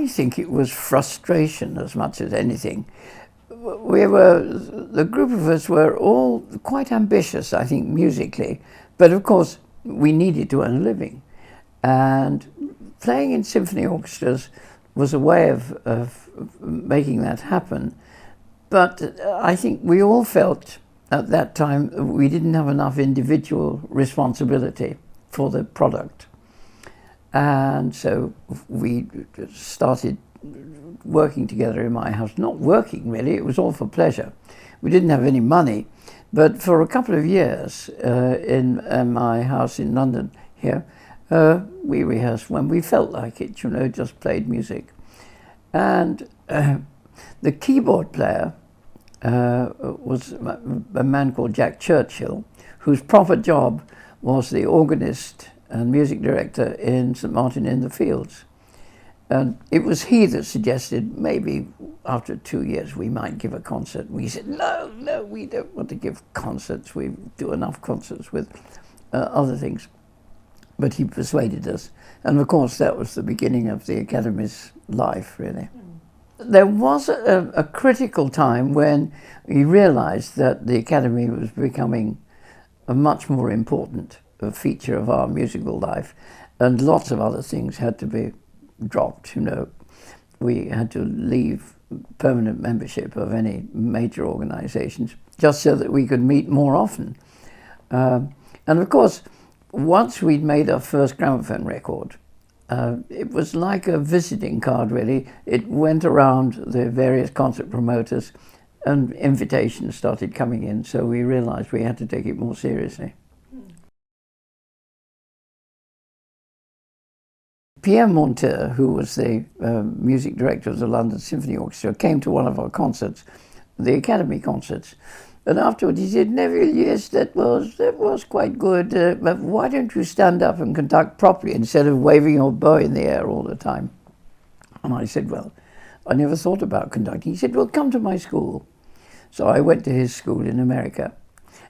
I think it was frustration as much as anything. The group of us were all quite ambitious, I think, musically, but of course we needed to earn a living. And playing in symphony orchestras was a way of making that happen. But I think we all felt at that time we didn't have enough individual responsibility for the product. And so we started working together in my house. Not working really, it was all for pleasure. We didn't have any money, but for a couple of years in my house in London here, we rehearsed when we felt like it, just played music. And the keyboard player was a man called Jack Churchill, whose proper job was the organist and music director in St. Martin in the Fields. And it was he that suggested maybe after 2 years we might give a concert. We said, no, we don't want to give concerts. We do enough concerts with other things. But he persuaded us. And of course that was the beginning of the Academy's life, really. There was a critical time when we realized that the Academy was becoming a much more important feature of our musical life, and lots of other things had to be dropped. We had to leave permanent membership of any major organizations just so that we could meet more often. And of course, once we'd made our first gramophone record, it was like a visiting card, really. It went around the various concert promoters and invitations started coming in, so we realized we had to take it more seriously. Pierre Monteur, who was the music director of the London Symphony Orchestra, came to one of our concerts, the Academy concerts, and afterwards he said, "Neville, yes, that was quite good, but why don't you stand up and conduct properly instead of waving your bow in the air all the time?" And I said, "Well, I never thought about conducting." He said, "Well, come to my school." So I went to his school in America.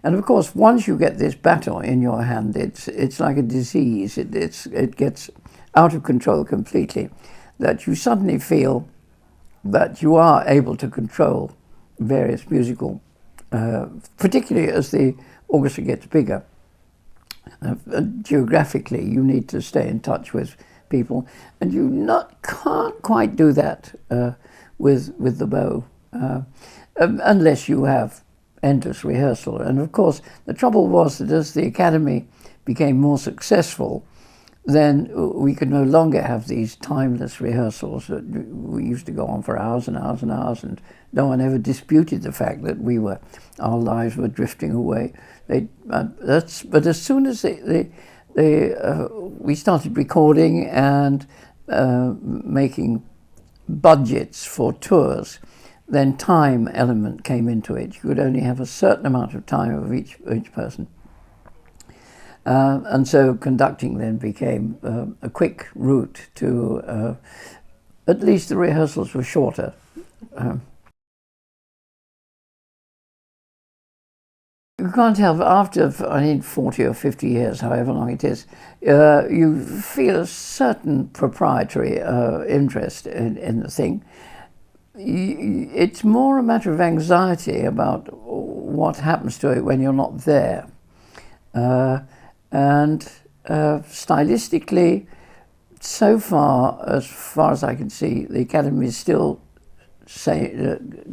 And of course, once you get this baton in your hand, it's like a disease. It gets out of control completely, that you suddenly feel that you are able to control various musical, particularly as the orchestra gets bigger. Geographically, you need to stay in touch with people, and you can't quite do that with the bow, unless you have endless rehearsal. And of course, the trouble was that as the Academy became more successful, then we could no longer have these timeless rehearsals that we used to go on for hours and hours and hours, and no one ever disputed the fact that our lives were drifting away. But as soon as we started recording and making budgets for tours, then time element came into it. You could only have a certain amount of time of each person. And so conducting then became a quick route to, at least the rehearsals were shorter. You can't help, after 40 or 50 years, however long it is, you feel a certain proprietary interest in the thing. It's more a matter of anxiety about what happens to it when you're not there. And stylistically, so far as I can see, the Academy is still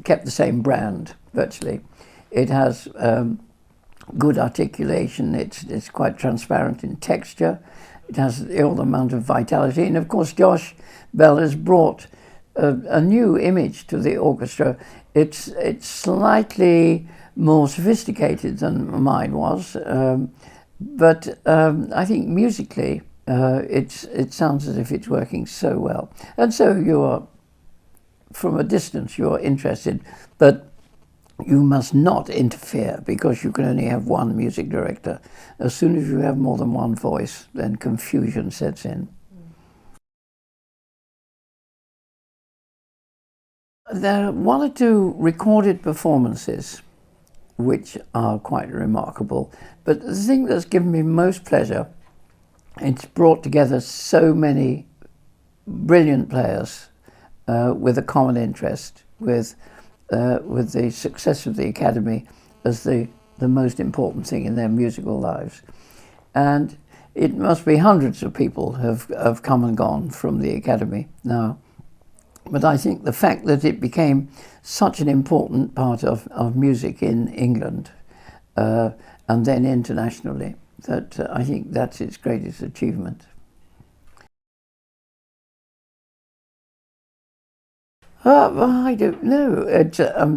kept the same brand, virtually. It has good articulation, it's quite transparent in texture, it has all the amount of vitality, and of course Josh Bell has brought a new image to the orchestra. It's slightly more sophisticated than mine was, but I think musically it sounds as if it's working so well. And so from a distance you're interested, but you must not interfere because you can only have one music director. As soon as you have more than one voice, then confusion sets in. There are one or two recorded performances which are quite remarkable, but the thing that's given me most pleasure, it's brought together so many brilliant players with a common interest, with the success of the Academy as the most important thing in their musical lives. And it must be hundreds of people have come and gone from the Academy now. But I think the fact that it became such an important part of music in England and then internationally, that I think that's its greatest achievement. Well, I don't know.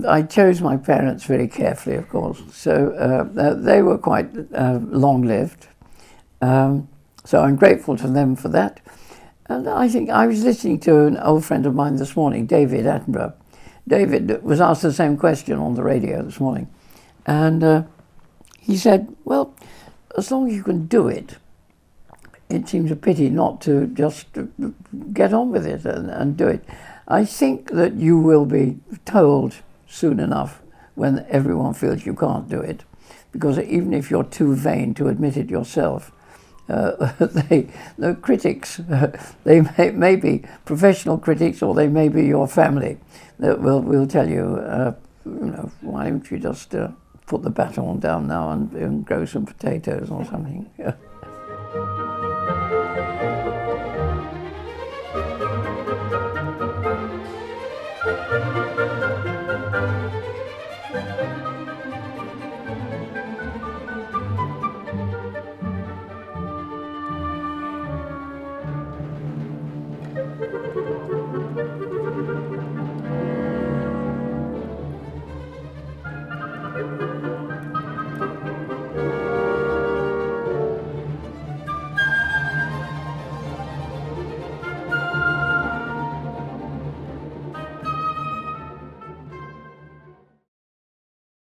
I chose my parents very carefully, of course. So they were quite long-lived. So I'm grateful to them for that. And I think I was listening to an old friend of mine this morning, David Attenborough. David was asked the same question on the radio this morning. And he said, well, as long as you can do it, it seems a pity not to just get on with it and do it. I think that you will be told soon enough when everyone feels you can't do it, because even if you're too vain to admit it yourself, the critics, they may be professional critics, or they may be your family that will tell you, why don't you just put the baton down now and grow some potatoes or something.